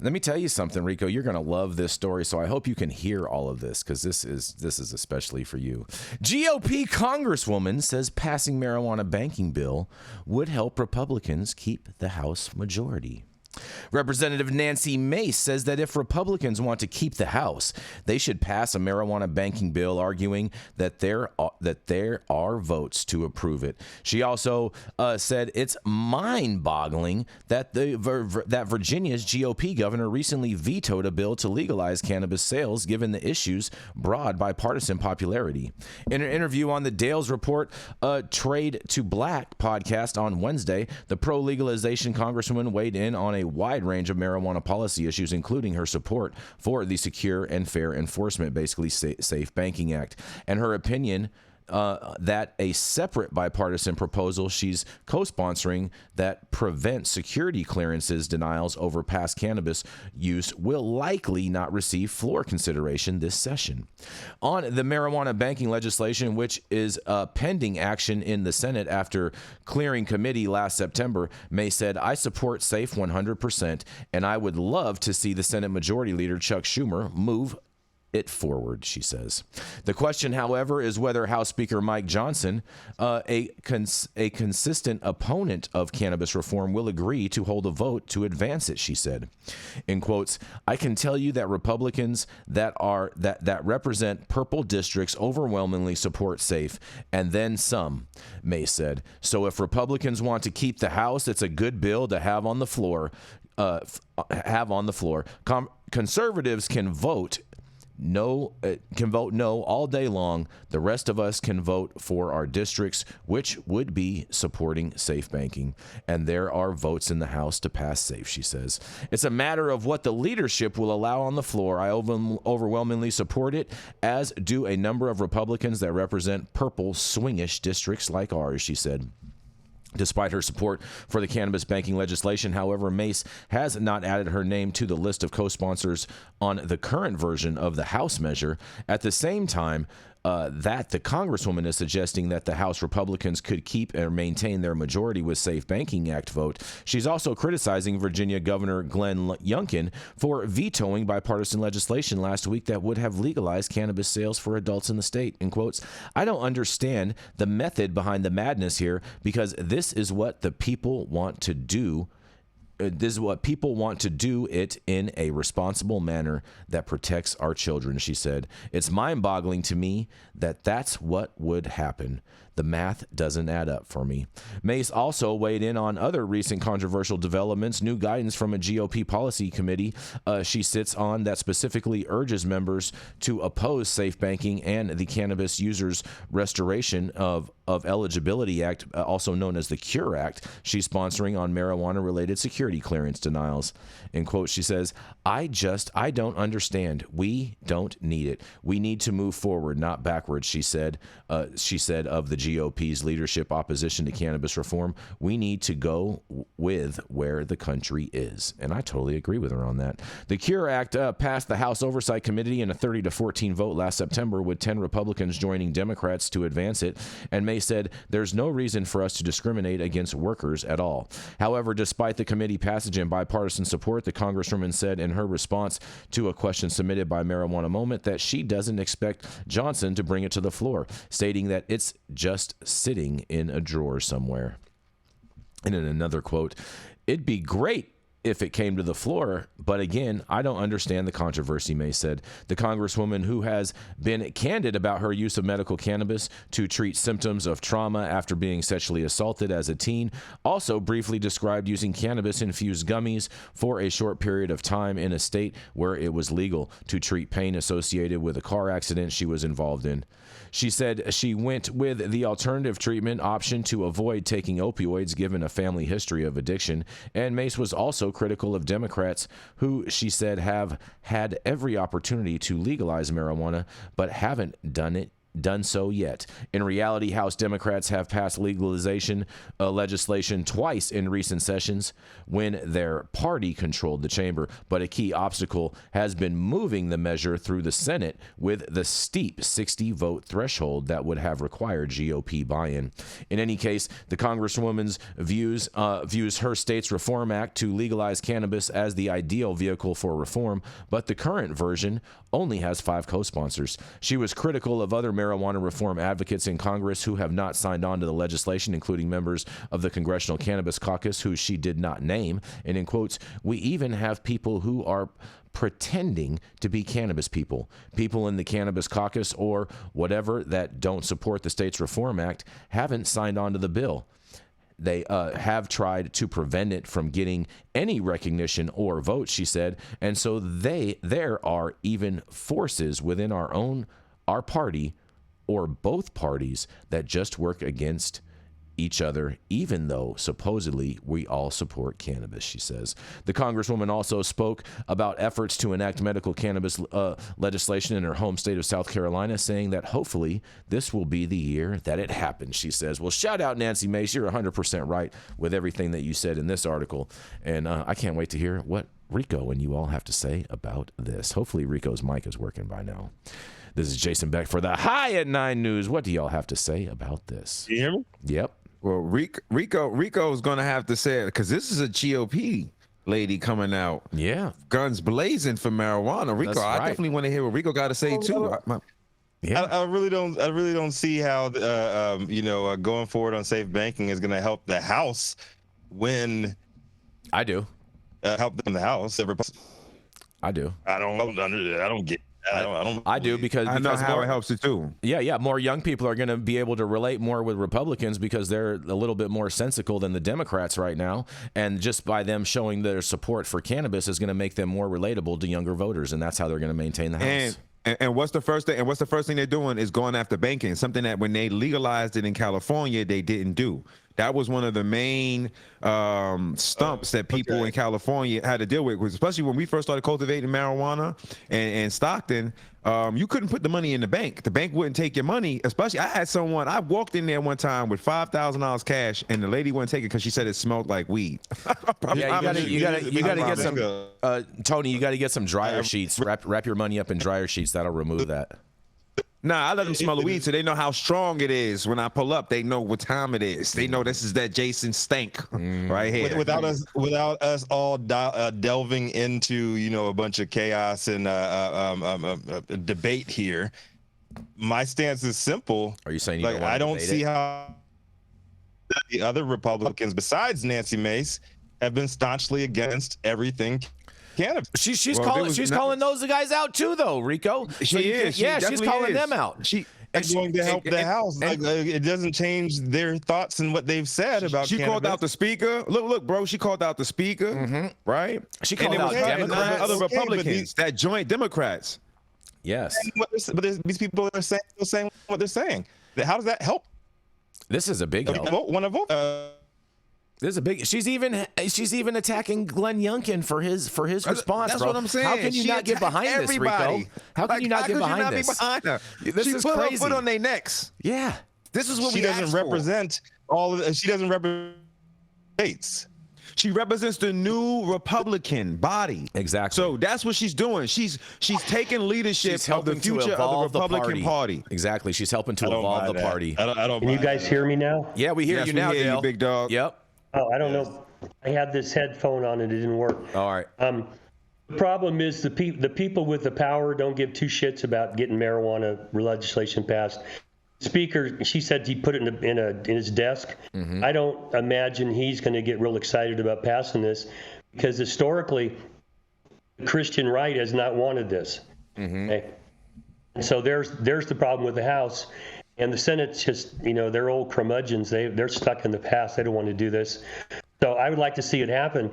Let me tell you something, Rico. You're going to love this story, so I hope you can hear all of this because this is especially for you. GOP Congresswoman says passing marijuana banking bill would help Republicans keep the House majority. Representative Nancy Mace says that if Republicans want to keep the House, they should pass a marijuana banking bill, arguing that there are votes to approve it. She also said it's mind-boggling that that Virginia's GOP governor recently vetoed a bill to legalize cannabis sales, given the issue's broad bipartisan popularity. In an interview on the Dales Report Trade to Black podcast on Wednesday, the pro-legalization congresswoman weighed in on a wide range of marijuana policy issues, including her support for the Secure and Fair Enforcement, basically Safe Banking Act, and her opinion that a separate bipartisan proposal she's co-sponsoring that prevents security clearances denials over past cannabis use will likely not receive floor consideration this session. On the marijuana banking legislation, which is pending action in the Senate after clearing committee last September, May said, "I support SAFE 100%, and I would love to see the Senate Majority Leader Chuck Schumer move it forward," she says. The question, however, is whether House Speaker Mike Johnson, a consistent opponent of cannabis reform, will agree to hold a vote to advance it, she said. In quotes, "I can tell you that Republicans that represent purple districts overwhelmingly support SAFE, and then some," May said. "So if Republicans want to keep the House, it's a good bill to have on the floor. Conservatives can vote no all day long. The rest of us can vote for our districts, which would be supporting safe banking. And there are votes in the House to pass SAFE," she says. "It's a matter of what the leadership will allow on the floor. I overwhelmingly support it, as do a number of Republicans that represent purple swingish districts like ours," she said. Despite her support for the cannabis banking legislation, however, Mace has not added her name to the list of co-sponsors on the current version of the House measure. At the same time, that the Congresswoman is suggesting that the House Republicans could keep or maintain their majority with Safe Banking Act vote. She's also criticizing Virginia Governor Glenn Youngkin for vetoing bipartisan legislation last week that would have legalized cannabis sales for adults in the state. In quotes, "I don't understand the method behind the madness here, because this is what the people want to do. This is what people want to do it in a responsible manner that protects our children," she said. "It's mind-boggling to me that that's what would happen. The math doesn't add up for me." Mace also weighed in on other recent controversial developments. New guidance from a GOP policy committee she sits on that specifically urges members to oppose safe banking and the Cannabis Users Restoration of Eligibility Act, also known as the CURE Act, she's sponsoring on marijuana-related security clearance denials. In quote, she says, I don't understand. We don't need it. We need to move forward, not backwards," she said of the GOP's leadership opposition to cannabis reform. "We need to go with where the country is." And I totally agree with her on that. The CURE Act passed the House Oversight Committee in a 30-14 vote last September, with 10 Republicans joining Democrats to advance it. And May said, "There's no reason for us to discriminate against workers at all." However, despite the committee passage and bipartisan support, the Congresswoman said in her response to a question submitted by Marijuana Moment that she doesn't expect Johnson to bring it to the floor, stating that it's just sitting in a drawer somewhere. And in another quote, "It'd be great if it came to the floor, but again, I don't understand the controversy," May said. The Congresswoman, who has been candid about her use of medical cannabis to treat symptoms of trauma after being sexually assaulted as a teen, also briefly described using cannabis-infused gummies for a short period of time in a state where it was legal to treat pain associated with a car accident she was involved in. She said she went with the alternative treatment option to avoid taking opioids, given a family history of addiction. And Mace was also critical of Democrats who, she said, have had every opportunity to legalize marijuana but haven't done done so yet. In reality, House Democrats have passed legalization legislation twice in recent sessions when their party controlled the chamber, but a key obstacle has been moving the measure through the Senate with the steep 60-vote threshold that would have required GOP buy-in. In any case, the Congresswoman's views her state's Reform Act to legalize cannabis as the ideal vehicle for reform, but the current version only has 5 co-sponsors. She was critical of other marijuana reform advocates in Congress who have not signed on to the legislation, including members of the Congressional Cannabis Caucus, who she did not name. And in quotes, "We even have people who are pretending to be cannabis people in the Cannabis Caucus or whatever that don't support the state's Reform Act haven't signed on to the bill. They have tried to prevent it from getting any recognition or votes," she said. And so there are even forces within our party or both parties that just work against each other, even though supposedly we all support cannabis, she says. The Congresswoman also spoke about efforts to enact medical cannabis legislation in her home state of South Carolina, saying that hopefully this will be the year that it happens, she says. Well, shout out Nancy Mace. You're 100% right with everything that you said in this article. And I can't wait to hear what Rico and you all have to say about this. Hopefully Rico's mic is working by now. This is Jason Beck for the High at 9 News. What do y'all have to say about this? You hear me? Yep. Well, Rico is going to have to say it because this is a GOP lady coming out. Yeah. Guns blazing for marijuana. Rico, I definitely want to hear what Rico got to say too. Yeah. I really don't see how going forward on safe banking is going to help the House win. I do. Help them in the House. I do. I don't get. I do because I know how it helps it too. Yeah. More young people are going to be able to relate more with Republicans because they're a little bit more sensical than the Democrats right now, and just by them showing their support for cannabis is going to make them more relatable to younger voters, and that's how they're going to maintain the House. And what's the first thing? And what's the first thing they're doing is going after banking, something that when they legalized it in California, they didn't do. That was one of the main stumps that people in California had to deal with, especially when we first started cultivating marijuana in Stockton. You couldn't put the money in the bank. The bank wouldn't take your money. Especially, I walked in there one time with $5,000 cash, and the lady wouldn't take it because she said it smelled like weed. Yeah, you gotta get some. Tony, you got to get some dryer sheets. Wrap your money up in dryer sheets. That'll remove that. Nah, I let them smell the weed so they know how strong it is. When I pull up, they know what time it is. They know this is that Jason stank right here. Without us all delving into a bunch of chaos and debate here, my stance is simple. Are you saying you don't want to I don't debate see it? how the other Republicans besides Nancy Mace have been staunchly against everything cannabis. She's calling those guys out too, though, Rico. She's calling them out. It's going to help the House. It doesn't change their thoughts and what they've said about she cannabis. Called out the speaker. Look, bro. She called out the speaker, right? She called out Democrats. Other Republicans, that joint Democrats. Yes. But these people are saying what they're saying. How does that help? This is a big help. Want to vote? This is a big. She's even attacking Glenn Youngkin for his response. That's bro. what I'm saying. How can you not get behind everybody. this, Rico? How can you not get behind this? This she is put crazy. her foot on their necks. Yeah. This is what she doesn't represent she doesn't represent states. She represents the new Republican body. Exactly. So that's what she's doing. She's taking leadership of the future of the Republican Party. Exactly. She's helping to evolve the party. I don't. Can you guys hear me now? Yeah, we hear you now, Dale. Dale. Big dog. Yep. Oh, I don't know. I had this headphone on and it didn't work. All right. The problem is the people with the power don't give two shits about getting marijuana legislation passed. Speaker, she said he put it in his desk. Mm-hmm. I don't imagine he's going to get real excited about passing this because historically, the Christian right has not wanted this. Mm-hmm. Okay? And so there's the problem with the House. And the Senate's just, they're old curmudgeons. They're stuck in the past. They don't want to do this. So I would like to see it happen.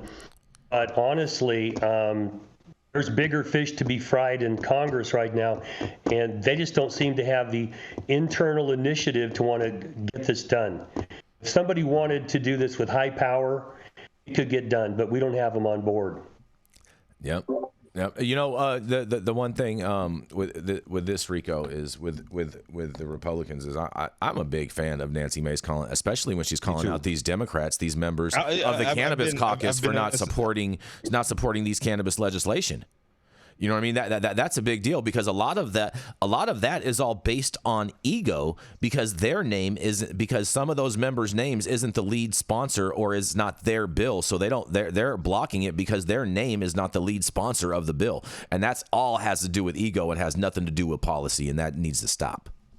But honestly, there's bigger fish to be fried in Congress right now. And they just don't seem to have the internal initiative to want to get this done. If somebody wanted to do this with high power, it could get done. But we don't have them on board. Yep. Yeah, you know, the one thing with this, Rico, is with the Republicans is I'm a big fan of Nancy Mace calling, especially when she's calling out these Democrats, these members of the Cannabis Caucus for not supporting these cannabis legislation. You know what I mean? That's a big deal, because a lot of that is all based on ego, because because some of those members' names isn't the lead sponsor or is not their bill, so they're blocking it because their name is not the lead sponsor of the bill, and that's all has to do with ego. It has nothing to do with policy, and that needs to stop.